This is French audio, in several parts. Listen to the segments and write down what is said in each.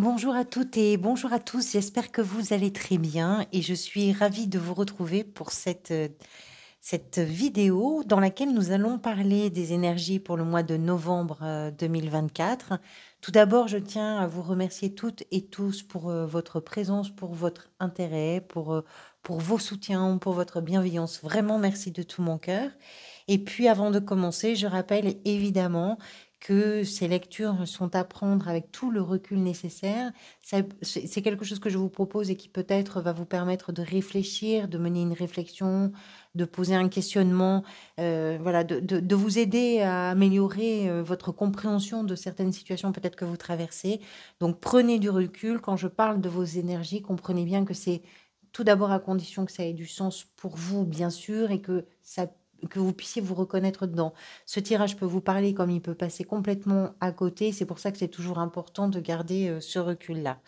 Bonjour à toutes et bonjour à tous, j'espère que vous allez très bien et je suis ravie de vous retrouver pour cette vidéo dans laquelle nous allons parler des énergies pour le mois de novembre 2024. Tout d'abord, je tiens à vous remercier toutes et tous pour votre présence, pour votre intérêt, pour vos soutiens, pour votre bienveillance. Vraiment, merci de tout mon cœur. Et puis, avant de commencer, je rappelle évidemment que ces lectures sont à prendre avec tout le recul nécessaire. C'est quelque chose que je vous propose et qui peut-être va vous permettre de réfléchir, de mener une réflexion, de poser un questionnement, voilà, de vous aider à améliorer votre compréhension de certaines situations peut-être que vous traversez. Donc prenez du recul. Quand je parle de vos énergies, comprenez bien que c'est tout d'abord à condition que ça ait du sens pour vous, bien sûr, et que vous puissiez vous reconnaître dedans. Ce tirage peut vous parler comme il peut passer complètement à côté. C'est pour ça que c'est toujours important de garder ce recul-là.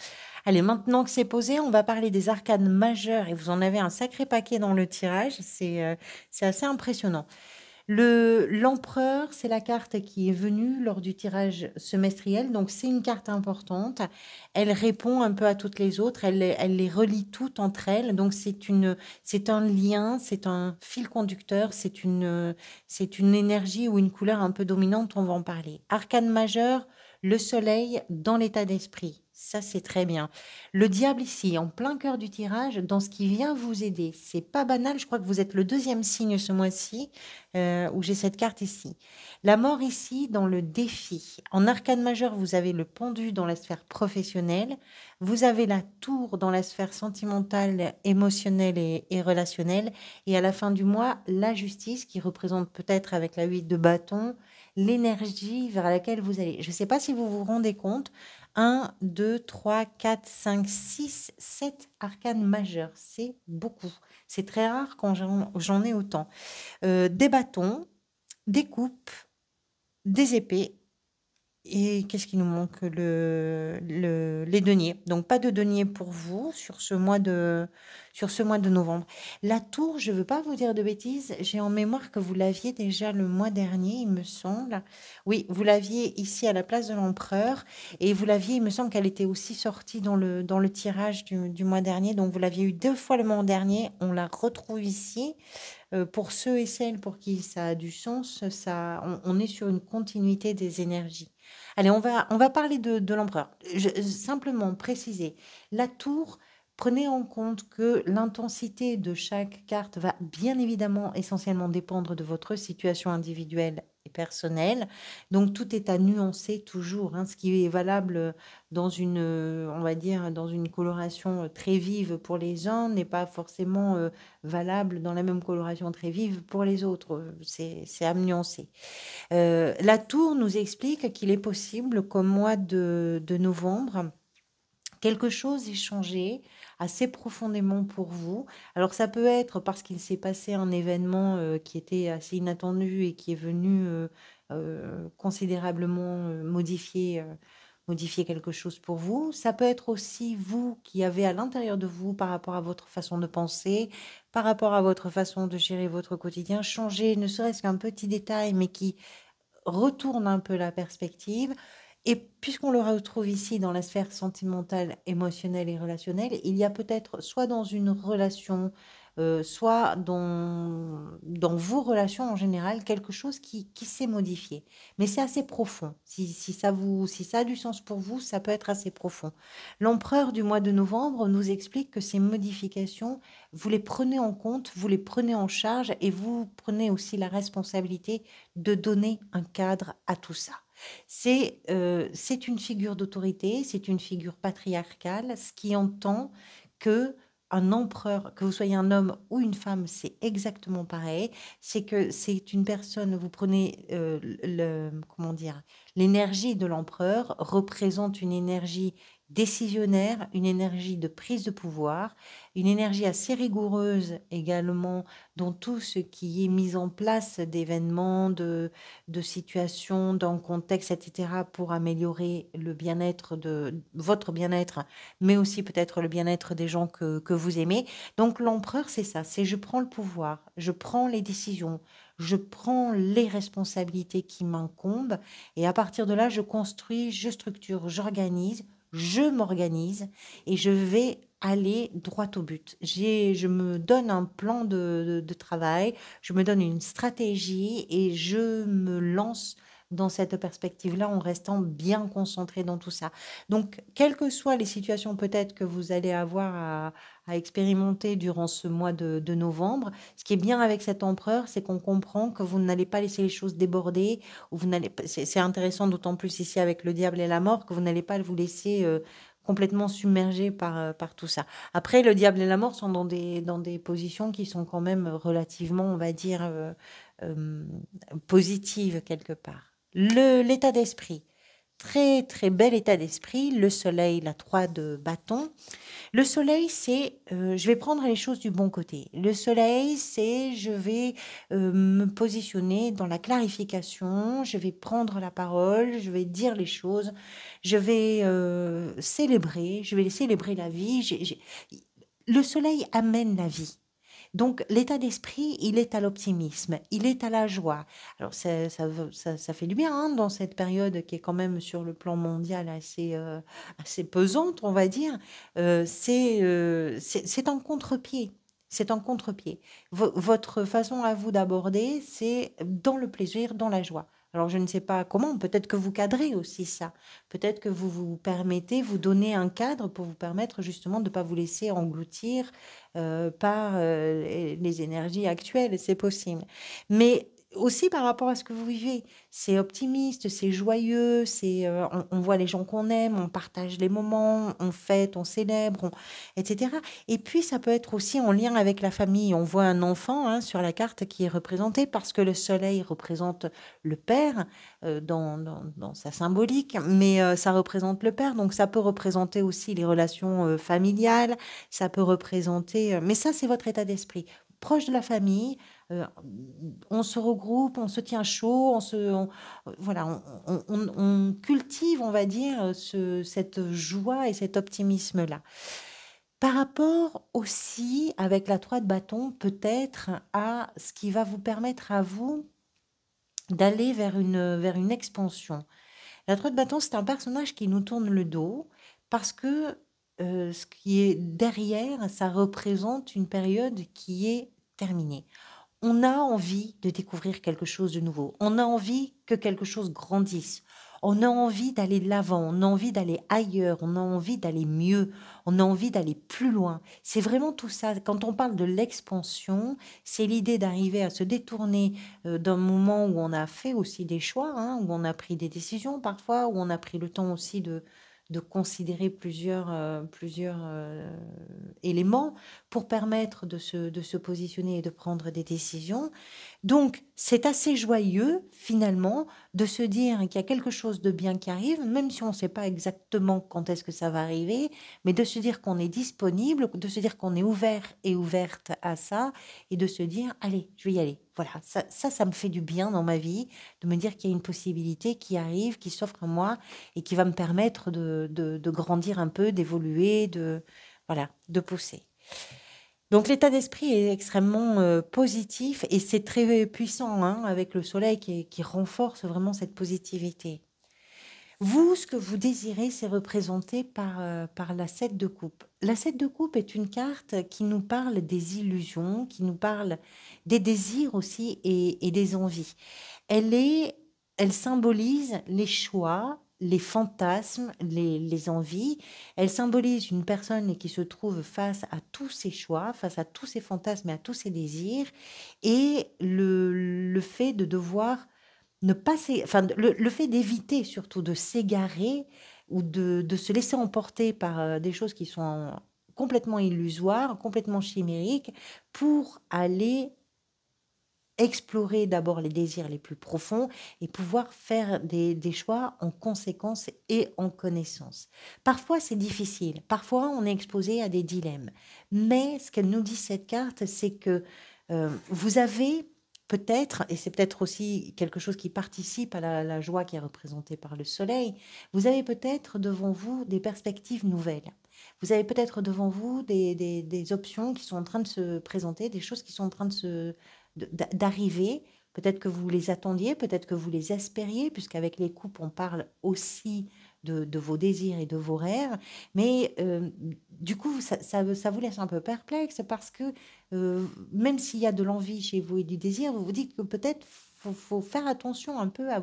Allez, maintenant que c'est posé, on va parler des arcanes majeures et vous en avez un sacré paquet dans le tirage. C'est assez impressionnant. L'empereur, c'est la carte qui est venue lors du tirage semestriel, donc c'est une carte importante. Elle répond un peu à toutes les autres, elle les relie toutes entre elles, donc c'est un lien, c'est un fil conducteur, c'est une énergie ou une couleur un peu dominante, on va en parler. Arcane majeur, le soleil dans l'état d'esprit. Ça, c'est très bien. Le diable ici, en plein cœur du tirage, dans ce qui vient vous aider. C'est pas banal, je crois que vous êtes le deuxième signe ce mois-ci où j'ai cette carte ici. La mort ici dans le défi. En arcane majeur, vous avez le pendu dans la sphère professionnelle, vous avez la tour dans la sphère sentimentale, émotionnelle et relationnelle, et à la fin du mois, la justice qui représente peut-être avec la 8 de bâton l'énergie vers laquelle vous allez. Je ne sais pas si vous vous rendez compte. 1, 2, 3, 4, 5, 6, 7 arcanes majeurs. C'est beaucoup. C'est très rare quand j'en ai autant. Des bâtons, des coupes, des épées. Et qu'est-ce qui nous manque? Les deniers. Donc, pas de deniers pour vous sur ce mois de novembre. La tour, je ne veux pas vous dire de bêtises. J'ai en mémoire que vous l'aviez déjà le mois dernier, il me semble. Oui, vous l'aviez ici à la place de l'empereur. Et vous l'aviez, il me semble qu'elle était aussi sortie dans le tirage du mois dernier. Donc, vous l'aviez eu 2 fois le mois dernier. On la retrouve ici. Pour ceux et celles pour qui ça a du sens, on est sur une continuité des énergies. Allez, on va parler de l'empereur. Simplement préciser, la tour, prenez en compte que l'intensité de chaque carte va bien évidemment essentiellement dépendre de votre situation individuelle et personnelle. Donc tout est à nuancer toujours, hein. Ce qui est valable dans on va dire, dans une coloration très vive pour les uns n'est pas forcément valable dans la même coloration très vive pour les autres. C'est à nuancer. La tour nous explique qu'il est possible qu'au mois de novembre, quelque chose ait changé assez profondément pour vous. Alors ça peut être parce qu'il s'est passé un événement qui était assez inattendu et qui est venu considérablement modifier quelque chose pour vous. Ça peut être aussi vous qui avez à l'intérieur de vous, par rapport à votre façon de penser, par rapport à votre façon de gérer votre quotidien, changer ne serait-ce qu'un petit détail, mais qui retourne un peu la perspective. Et puisqu'on le retrouve ici dans la sphère sentimentale, émotionnelle et relationnelle, il y a peut-être soit dans une relation, soit dans vos relations en général, quelque chose qui s'est modifié. Mais c'est assez profond. Si ça a du sens pour vous, ça peut être assez profond. L'empereur du mois de novembre nous explique que ces modifications, vous les prenez en compte, vous les prenez en charge et vous prenez aussi la responsabilité de donner un cadre à tout ça. C'est une figure d'autorité, c'est une figure patriarcale, ce qui entend que un empereur, que vous soyez un homme ou une femme, c'est exactement pareil. C'est que c'est une personne, vous prenez comment dire, l'énergie de l'empereur représente une énergie décisionnaire, une énergie de prise de pouvoir, une énergie assez rigoureuse également dans tout ce qui est mis en place d'événements, de situations, dans le contexte, etc., pour améliorer le bien-être votre bien-être, mais aussi peut-être le bien-être des gens que vous aimez. Donc l'empereur, c'est ça, c'est je prends le pouvoir, je prends les décisions, je prends les responsabilités qui m'incombent, et à partir de là, je construis, je structure, j'organise, je m'organise et je vais aller droit au but. Je me donne un plan de travail, je me donne une stratégie et je me lance dans cette perspective-là en restant bien concentré dans tout ça. Donc, quelles que soient les situations peut-être que vous allez avoir à expérimenter durant ce mois de novembre, ce qui est bien avec cet empereur, c'est qu'on comprend que vous n'allez pas laisser les choses déborder, ou vous n'allez pas, c'est intéressant d'autant plus ici avec le diable et la mort, que vous n'allez pas vous laisser complètement submerger par tout ça. Après, le diable et la mort sont dans des positions qui sont quand même relativement, on va dire, euh, positives quelque part. L'état d'esprit, très très bel état d'esprit, le soleil, la 3 de bâton. Le soleil, c'est je vais prendre les choses du bon côté. Le soleil, c'est je vais me positionner dans la clarification, je vais prendre la parole, je vais dire les choses, je vais célébrer, je vais célébrer la vie. Le soleil amène la vie. Donc, l'état d'esprit, il est à l'optimisme, il est à la joie. Alors, ça fait du bien hein, dans cette période qui est quand même sur le plan mondial assez pesante, on va dire. C'est un contre-pied. C'est un contre-pied. Votre façon à vous d'aborder, c'est dans le plaisir, dans la joie. Alors, je ne sais pas comment, peut-être que vous cadrez aussi ça. Peut-être que vous vous permettez, vous donnez un cadre pour vous permettre justement de ne pas vous laisser engloutir par les énergies actuelles, c'est possible. Mais aussi par rapport à ce que vous vivez, c'est optimiste, c'est joyeux, on voit les gens qu'on aime, on partage les moments, on fête, on célèbre, etc. Et puis ça peut être aussi en lien avec la famille. On voit un enfant hein, sur la carte qui est représenté parce que le soleil représente le père dans sa symbolique, mais ça représente le père, donc ça peut représenter aussi les relations familiales, ça peut représenter, mais ça, c'est votre état d'esprit. Proche de la famille, euh, on se regroupe, on se tient chaud, voilà, on cultive, on va dire, cette joie et cet optimisme-là. Par rapport aussi, avec la 3 de bâton, peut-être à ce qui va vous permettre à vous d'aller vers une expansion. La 3 de bâton, c'est un personnage qui nous tourne le dos parce que ce qui est derrière, ça représente une période qui est terminée. On a envie de découvrir quelque chose de nouveau. On a envie que quelque chose grandisse. On a envie d'aller de l'avant, on a envie d'aller ailleurs, on a envie d'aller mieux, on a envie d'aller plus loin. C'est vraiment tout ça. Quand on parle de l'expansion, c'est l'idée d'arriver à se détourner d'un moment où on a fait aussi des choix, hein, où on a pris des décisions parfois, où on a pris le temps aussi de considérer plusieurs éléments pour permettre de se positionner et de prendre des décisions. Donc, c'est assez joyeux, finalement, de se dire qu'il y a quelque chose de bien qui arrive, même si on ne sait pas exactement quand est-ce que ça va arriver, mais de se dire qu'on est disponible, de se dire qu'on est ouvert et ouverte à ça, et de se dire, allez, je vais y aller. Voilà, ça me fait du bien dans ma vie, de me dire qu'il y a une possibilité qui arrive, qui s'offre à moi, et qui va me permettre de grandir un peu, d'évoluer, voilà, de pousser. Donc l'état d'esprit est extrêmement positif et c'est très puissant hein, avec le soleil qui renforce vraiment cette positivité. Vous, ce que vous désirez, c'est représenté par la 7 de coupe. La 7 de coupe est une carte qui nous parle des illusions, qui nous parle des désirs aussi et des envies. Elle est, elle symbolise les choix, les fantasmes, les envies. Elle symbolise une personne qui se trouve face à tous ses choix, face à tous ses fantasmes et à tous ses désirs, et le fait de devoir ne pas, enfin, le fait d'éviter surtout de s'égarer ou de se laisser emporter par des choses qui sont complètement illusoires, complètement chimériques, pour aller explorer d'abord les désirs les plus profonds et pouvoir faire des choix en conséquence et en connaissance. Parfois, c'est difficile. Parfois, on est exposé à des dilemmes. Mais ce qu'elle nous dit, cette carte, c'est que vous avez peut-être, et c'est peut-être aussi quelque chose qui participe à la joie qui est représentée par le soleil, vous avez peut-être devant vous des perspectives nouvelles. Vous avez peut-être devant vous des options qui sont en train de se présenter, des choses qui sont en train d'arriver. Peut-être que vous les attendiez, peut-être que vous les espériez, puisqu'avec les coupes, on parle aussi de vos désirs et de vos rêves, mais du coup, ça vous laisse un peu perplexe parce que même s'il y a de l'envie chez vous et du désir, vous vous dites que peut-être faut faire attention un peu à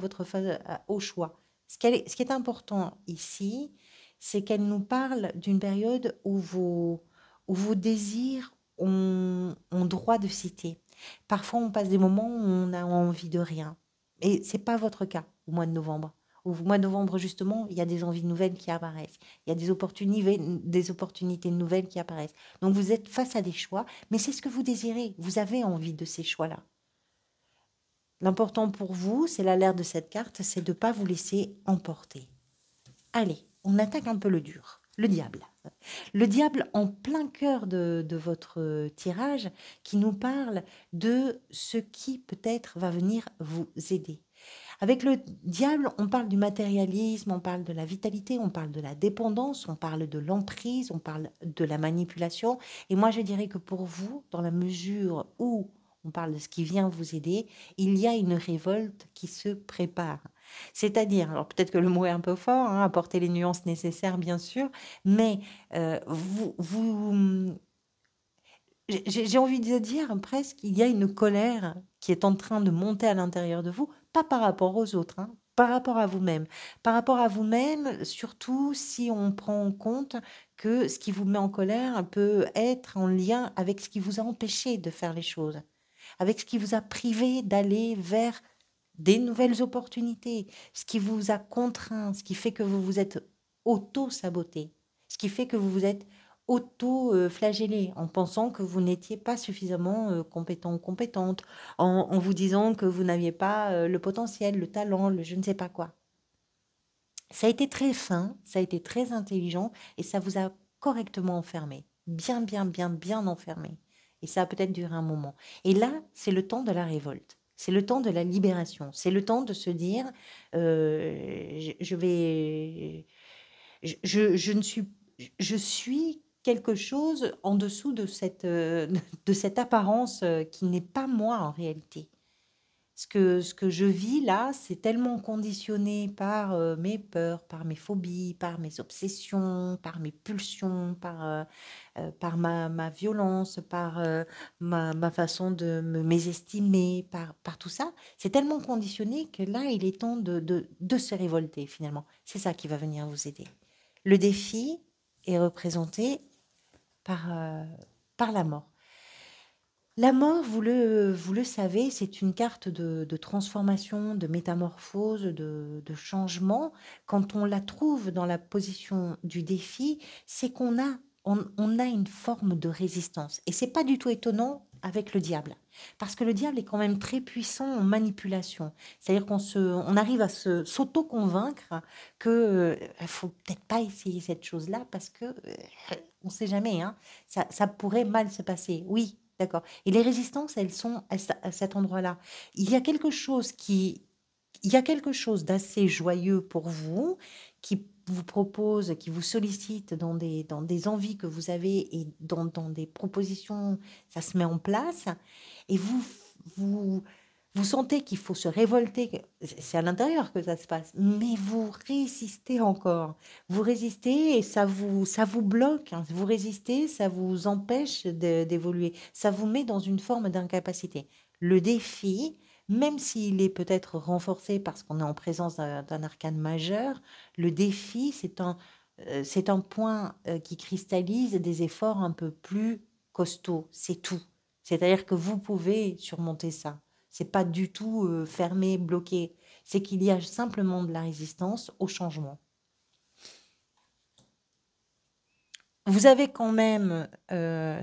au choix. Ce qui est important ici, c'est qu'elle nous parle d'une période où vos désirs ont droit de citer. Parfois, on passe des moments où on a envie de rien. Et c'est pas votre cas au mois de novembre. Au mois de novembre, justement, il y a des envies nouvelles qui apparaissent. Il y a des opportunités nouvelles qui apparaissent. Donc, vous êtes face à des choix, mais c'est ce que vous désirez. Vous avez envie de ces choix-là. L'important pour vous, c'est l'alerte de cette carte, c'est de ne pas vous laisser emporter. Allez, on attaque un peu le dur. Le diable. Le diable en plein cœur de votre tirage qui nous parle de ce qui peut-être va venir vous aider. Avec le diable, on parle du matérialisme, on parle de la vitalité, on parle de la dépendance, on parle de l'emprise, on parle de la manipulation. Et moi, je dirais que pour vous, dans la mesure où on parle de ce qui vient vous aider, il y a une révolte qui se prépare. C'est-à-dire, alors peut-être que le mot est un peu fort, hein, apporter les nuances nécessaires, bien sûr, mais j'ai envie de dire presque, il y a une colère qui est en train de monter à l'intérieur de vous, pas par rapport aux autres, hein, par rapport à vous-même. Par rapport à vous-même, surtout si on prend en compte que ce qui vous met en colère peut être en lien avec ce qui vous a empêché de faire les choses, avec ce qui vous a privé d'aller vers des nouvelles opportunités, ce qui vous a contraint, ce qui fait que vous vous êtes auto-saboté, ce qui fait que vous vous êtes auto-flagellé en pensant que vous n'étiez pas suffisamment compétent ou compétente, en vous disant que vous n'aviez pas le potentiel, le talent, le je ne sais pas quoi. Ça a été très fin, ça a été très intelligent et ça vous a correctement enfermé, bien, bien, bien, bien enfermé. Et ça a peut-être duré un moment. Et là, c'est le temps de la révolte. C'est le temps de la libération. C'est le temps de se dire, je vais, je ne suis, je suis quelque chose en dessous de cette apparence qui n'est pas moi en réalité. Ce que je vis là, c'est tellement conditionné par mes peurs, par mes phobies, par mes obsessions, par mes pulsions, par ma violence, par ma façon de me mésestimer, par tout ça. C'est tellement conditionné que là, il est temps de se révolter finalement. C'est ça qui va venir vous aider. Le défi est représenté par, par la mort. La mort, vous le savez, c'est une carte de transformation, de métamorphose, de changement. Quand on la trouve dans la position du défi, c'est on a une forme de résistance. Et c'est pas du tout étonnant avec le diable. Parce que le diable est quand même très puissant en manipulation. C'est-à-dire on arrive à s'auto-convaincre que faut peut-être pas essayer cette chose-là parce que on sait jamais, hein, ça pourrait mal se passer. Oui, d'accord. Et les résistances, elles sont à cet endroit-là. Il y a quelque chose il y a quelque chose d'assez joyeux pour vous qui vous propose, qui vous sollicite dans des envies que vous avez et dans des propositions, ça se met en place. Et vous, vous sentez qu'il faut se révolter. C'est à l'intérieur que ça se passe. Mais vous résistez encore. Vous résistez et ça vous bloque, hein. Vous résistez, ça vous empêche d'évoluer. Ça vous met dans une forme d'incapacité. Le défi, même s'il est peut-être renforcé parce qu'on est en présence d'un arcane majeur, le défi, c'est un point qui cristallise des efforts un peu plus costauds. C'est tout. C'est-à-dire que vous pouvez surmonter ça. C'est pas du tout fermé, bloqué. C'est qu'il y a simplement de la résistance au changement. Vous avez quand même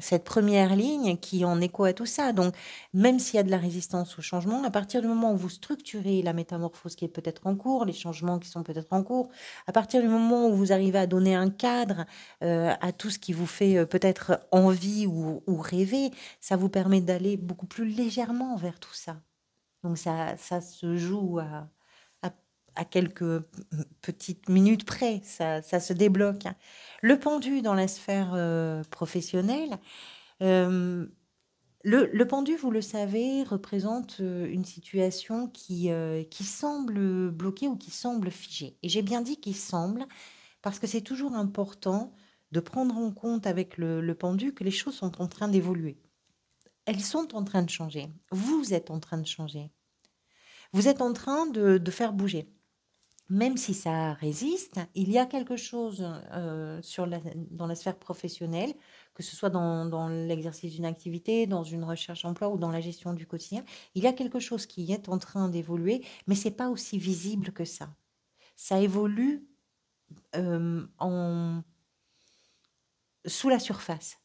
cette première ligne qui est en écho à tout ça. Donc, même s'il y a de la résistance au changement, à partir du moment où vous structurez la métamorphose qui est peut-être en cours, les changements qui sont peut-être en cours, à partir du moment où vous arrivez à donner un cadre à tout ce qui vous fait peut-être envie ou rêver, ça vous permet d'aller beaucoup plus légèrement vers tout ça. Donc, ça se joue à, à quelques petites minutes près, ça se débloque. Le pendu dans la sphère professionnelle, euh, Le pendu, vous le savez, représente une situation qui semble bloquée ou qui semble figée. Et j'ai bien dit qu'il semble, parce que c'est toujours important de prendre en compte avec le pendu que les choses sont en train d'évoluer. Elles sont en train de changer. Vous êtes en train de changer. Vous êtes en train de faire bouger. Même si ça résiste, il y a quelque chose dans la sphère professionnelle, que ce soit dans l'exercice d'une activité, dans une recherche d'emploi ou dans la gestion du quotidien, il y a quelque chose qui est en train d'évoluer, mais c'est pas aussi visible que ça. Ça évolue en, sous la surface.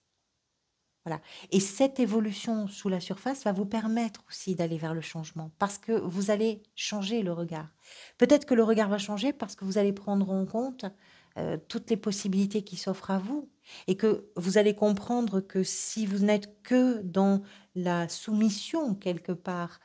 Voilà. Et cette évolution sous la surface va vous permettre aussi d'aller vers le changement parce que vous allez changer le regard. Peut-être que le regard va changer parce que vous allez prendre en compte toutes les possibilités qui s'offrent à vous et que vous allez comprendre que si vous n'êtes que dans la soumission quelque part,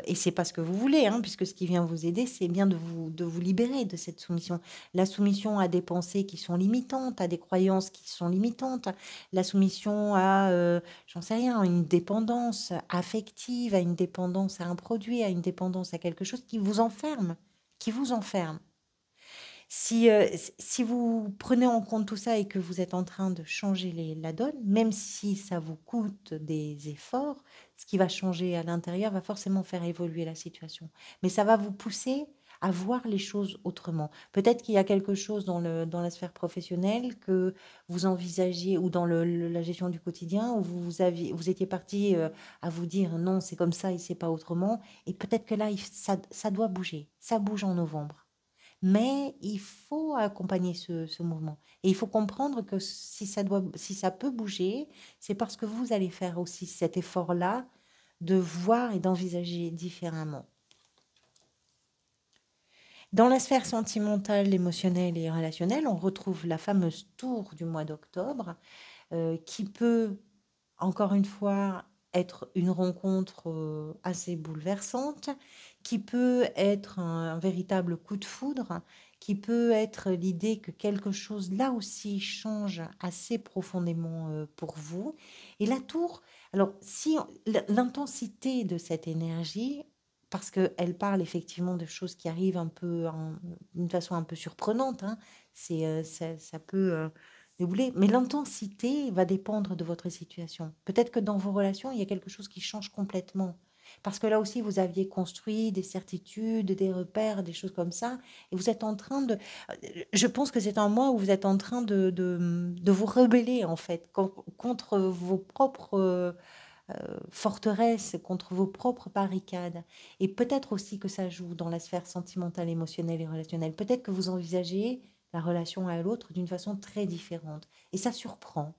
et c'est pas ce que vous voulez, hein, puisque ce qui vient vous aider, c'est bien de vous libérer de cette soumission. La soumission à des pensées qui sont limitantes, à des croyances qui sont limitantes, la soumission à, j'en sais rien, une dépendance affective, à une dépendance à un produit, à une dépendance à quelque chose qui vous enferme, qui vous enferme. Si vous prenez en compte tout ça et que vous êtes en train de changer la donne, même si ça vous coûte des efforts, ce qui va changer à l'intérieur va forcément faire évoluer la situation. Mais ça va vous pousser à voir les choses autrement. Peut-être qu'il y a quelque chose dans la sphère professionnelle que vous envisagiez ou dans la gestion du quotidien où vous étiez parti à vous dire non, c'est comme ça et c'est pas autrement. Et peut-être que là, ça doit bouger. Ça bouge en novembre. Mais il faut accompagner ce mouvement. Et il faut comprendre que si ça peut bouger, c'est parce que vous allez faire aussi cet effort-là de voir et d'envisager différemment. Dans la sphère sentimentale, émotionnelle et relationnelle, on retrouve la fameuse tour du mois d'octobre qui peut, encore une fois, être une rencontre assez bouleversante, qui peut être un véritable coup de foudre, qui peut être l'idée que quelque chose là aussi change assez profondément pour vous. Et la tour, alors si l'intensité de cette énergie, parce qu'elle parle effectivement de choses qui arrivent un peu d'une façon un peu surprenante, hein, ça peut débouler, mais l'intensité va dépendre de votre situation. Peut-être que dans vos relations, il y a quelque chose qui change complètement. Parce que là aussi, vous aviez construit des certitudes, des repères, des choses comme ça, et vous êtes en train de... Je pense que c'est un mois où vous êtes en train de vous rebeller, en fait, contre vos propres forteresses, contre vos propres barricades. Et peut-être aussi que ça joue dans la sphère sentimentale, émotionnelle et relationnelle. Peut-être que vous envisagez la relation à l'autre d'une façon très différente. Et ça surprend.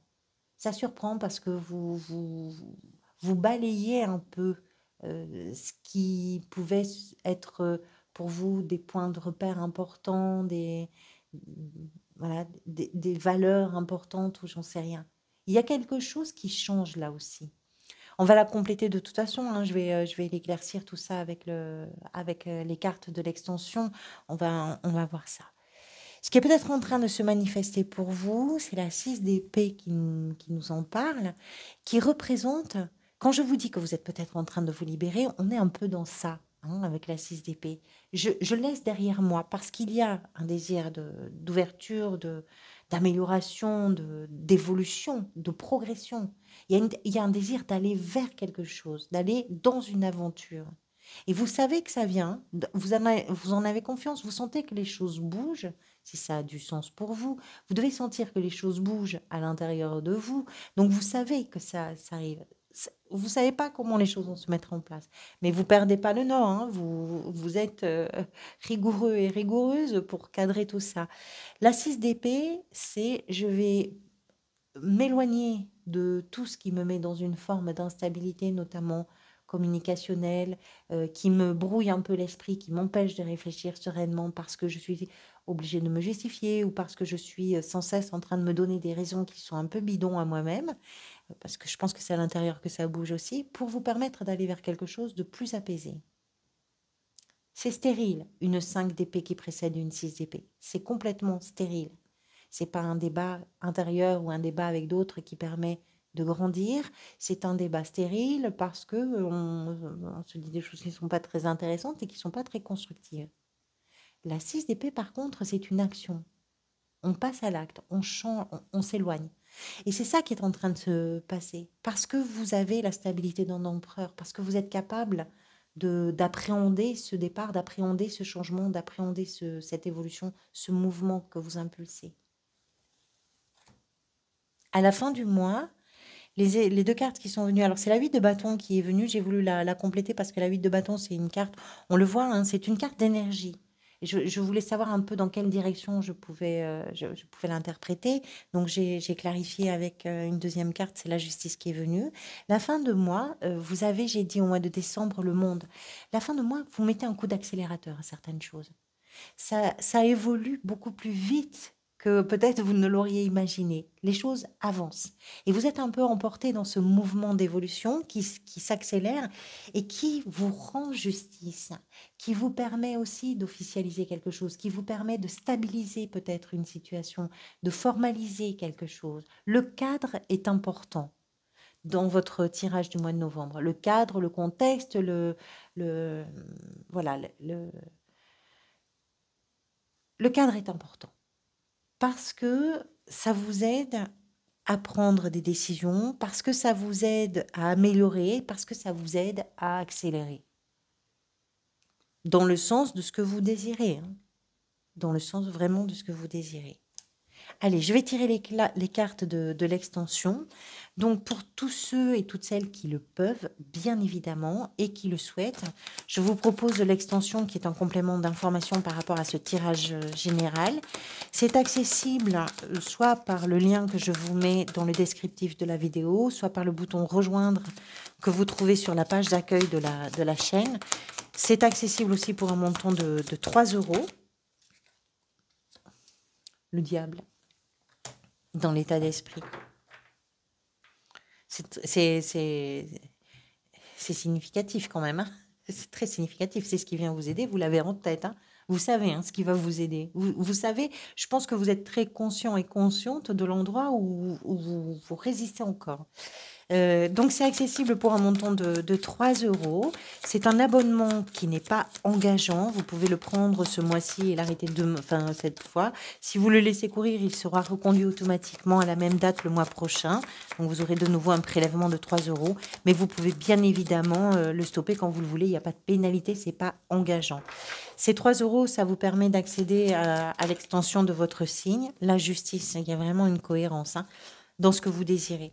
Ça surprend parce que vous balayez un peu ce qui pouvait être pour vous des points de repère importants, voilà, des valeurs importantes ou j'en sais rien. Il y a quelque chose qui change là aussi. On va la compléter de toute façon, hein, je vais l'éclaircir tout ça avec les cartes de l'extension. On va voir ça. Ce qui est peut-être en train de se manifester pour vous, c'est la 6 d'épée qui nous en parle, qui représente, quand je vous dis que vous êtes peut-être en train de vous libérer, on est un peu dans ça, hein, avec la 6 d'épée. Je laisse derrière moi parce qu'il y a un désir d'ouverture, d'amélioration, d'évolution, de progression. Il y a un désir d'aller vers quelque chose, d'aller dans une aventure. Et vous savez que ça vient, vous en avez confiance, vous sentez que les choses bougent, si ça a du sens pour vous. Vous devez sentir que les choses bougent à l'intérieur de vous. Donc vous savez que ça arrive. Vous savez pas comment les choses vont se mettre en place. Mais vous perdez pas le nord. Hein. Vous êtes rigoureux et rigoureuse pour cadrer tout ça. La 6 d'épée, c'est je vais m'éloigner de tout ce qui me met dans une forme d'instabilité, notamment communicationnelle, qui me brouille un peu l'esprit, qui m'empêche de réfléchir sereinement parce que je suis obligée de me justifier ou parce que je suis sans cesse en train de me donner des raisons qui sont un peu bidons à moi-même, parce que je pense que c'est à l'intérieur que ça bouge aussi, pour vous permettre d'aller vers quelque chose de plus apaisé. C'est stérile, une 5 d'épée qui précède une 6 d'épée. C'est complètement stérile. C'est pas un débat intérieur ou un débat avec d'autres qui permet de grandir. C'est un débat stérile parce que on se dit des choses qui ne sont pas très intéressantes et qui ne sont pas très constructives. La 6 d'épée, par contre, c'est une action. On passe à l'acte, on change, on s'éloigne. Et c'est ça qui est en train de se passer. Parce que vous avez la stabilité d'un empereur, parce que vous êtes capable d'appréhender ce départ, d'appréhender ce changement, d'appréhender cette évolution, ce mouvement que vous impulsez. À la fin du mois, les deux cartes qui sont venues, alors c'est la 8 de bâton qui est venue, j'ai voulu la compléter parce que la 8 de bâton, c'est une carte, on le voit, hein, c'est une carte d'énergie. Et je voulais savoir un peu dans quelle direction je pouvais l'interpréter. Donc j'ai clarifié avec une deuxième carte, c'est la justice qui est venue. La fin de mois, vous avez, j'ai dit au mois de décembre, le monde. La fin de mois, vous mettez un coup d'accélérateur à certaines choses. Ça évolue beaucoup plus vite que peut-être vous ne l'auriez imaginé. Les choses avancent. Et vous êtes un peu emporté dans ce mouvement d'évolution qui s'accélère et qui vous rend justice, qui vous permet aussi d'officialiser quelque chose, qui vous permet de stabiliser peut-être une situation, de formaliser quelque chose. Le cadre est important dans votre tirage du mois de novembre. Le cadre, le contexte, voilà, le cadre est important parce que ça vous aide à prendre des décisions, parce que ça vous aide à améliorer, parce que ça vous aide à accélérer. Dans le sens de ce que vous désirez, hein. Dans le sens vraiment de ce que vous désirez. Allez, je vais tirer les cartes de l'extension. Donc, pour tous ceux et toutes celles qui le peuvent, bien évidemment, et qui le souhaitent, je vous propose l'extension qui est un complément d'information par rapport à ce tirage général. C'est accessible soit par le lien que je vous mets dans le descriptif de la vidéo, soit par le bouton rejoindre que vous trouvez sur la page d'accueil de la chaîne. C'est accessible aussi pour un montant de 3 €. Le diable dans l'état d'esprit. C'est significatif quand même. Hein, c'est très significatif. C'est ce qui vient vous aider. Vous l'avez en tête. Hein. Vous savez ce qui va vous aider. Vous savez, je pense que vous êtes très conscient et consciente de l'endroit où vous résistez encore. Donc c'est accessible pour un montant de 3 €. C'est un abonnement qui n'est pas engageant. Vous pouvez le prendre ce mois-ci et l'arrêter cette fois. Si vous le laissez courir, il sera reconduit automatiquement à la même date le mois prochain. Donc vous aurez de nouveau un prélèvement de 3 €. Mais vous pouvez bien évidemment le stopper quand vous le voulez. Il n'y a pas de pénalité, c'est pas engageant. Ces 3 € ça vous permet d'accéder à l'extension de votre signe. La justice, il y a vraiment une cohérence dans ce que vous désirez.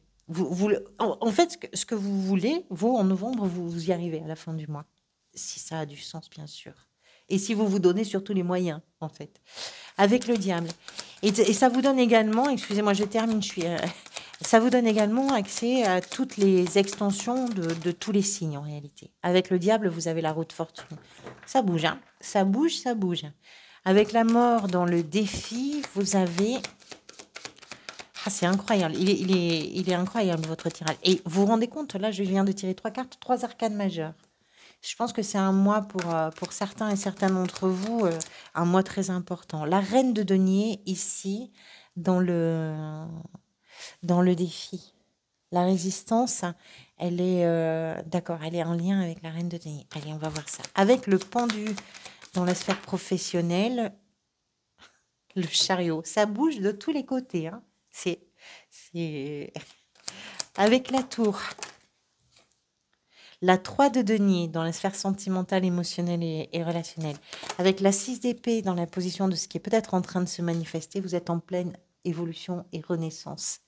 En fait, ce que vous voulez, vous, en novembre, vous y arrivez à la fin du mois. Si ça a du sens, bien sûr. Et si vous vous donnez surtout les moyens, en fait. Avec le diable. Et ça vous donne également, excusez-moi, je termine, ça vous donne également accès à toutes les extensions de tous les signes, en réalité. Avec le diable, vous avez la roue de fortune. Ça bouge, hein. Ça bouge, ça bouge. Avec la mort dans le défi, vous avez... Ah, c'est incroyable, il est incroyable votre tirage. Et vous vous rendez compte, là je viens de tirer 3 cartes, 3 arcanes majeures. Je pense que c'est un mois pour certains et certaines d'entre vous, un mois très important. La reine de denier ici, dans le défi. La résistance, elle est, d'accord, elle est en lien avec la reine de denier. Allez, on va voir ça. Avec le pendu dans la sphère professionnelle, le chariot, ça bouge de tous les côtés, hein. C'est avec la tour, la 3 de denier dans la sphère sentimentale, émotionnelle et relationnelle, avec la 6 d'épée dans la position de ce qui est peut-être en train de se manifester, vous êtes en pleine évolution et renaissance.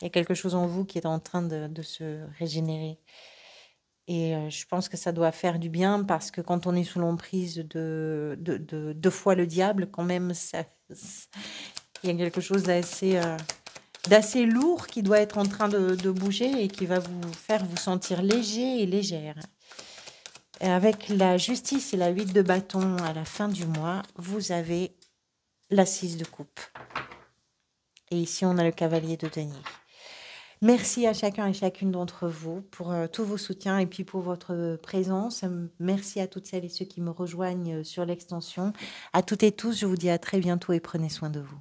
Il y a quelque chose en vous qui est en train de se régénérer. Et je pense que ça doit faire du bien parce que quand on est sous l'emprise de 2 fois le diable, quand même, il y a quelque chose d'assez lourd qui doit être en train de bouger et qui va vous faire vous sentir léger et légère. Et avec la justice et la 8 de bâton à la fin du mois, vous avez la 6 de coupe. Et ici, on a le cavalier de denier. Merci à chacun et chacune d'entre vous pour tous vos soutiens et puis pour votre présence. Merci à toutes celles et ceux qui me rejoignent sur l'extension. À toutes et tous, je vous dis à très bientôt et prenez soin de vous.